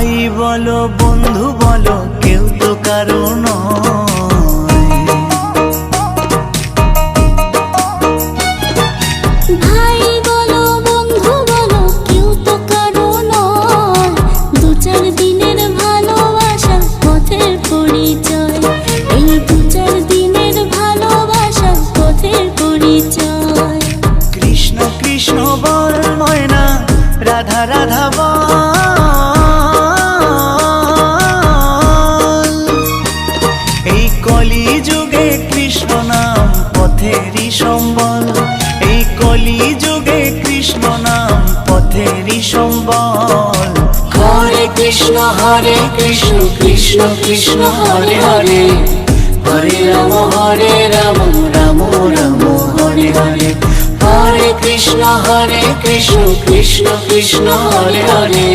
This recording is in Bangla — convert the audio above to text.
ভাই বলো বন্ধু বলো কেউ তো কারো নয়। ভাই বলো বন্ধু বলো কেউ তো কারো নয়, দু চার দিনের ভালোবাসার পথের পরিচয়, এই দু চার দিনের ভালোবাসার পথের পরিচয়। কৃষ্ণ কৃষ্ণ বল ময়না, রাধা রাধা বল, এই কলি যুগে কৃষ্ণ নাম পথেরই সম্বল, এই কলি যুগে কৃষ্ণ নাম পথেরই সম্বল। হরে কৃষ্ণ কৃষ্ণ কৃষ্ণ হরে হরে, হরে রাম রাম রাম হরে হরে। হরে কৃষ্ণ কৃষ্ণ কৃষ্ণ হরে হরে।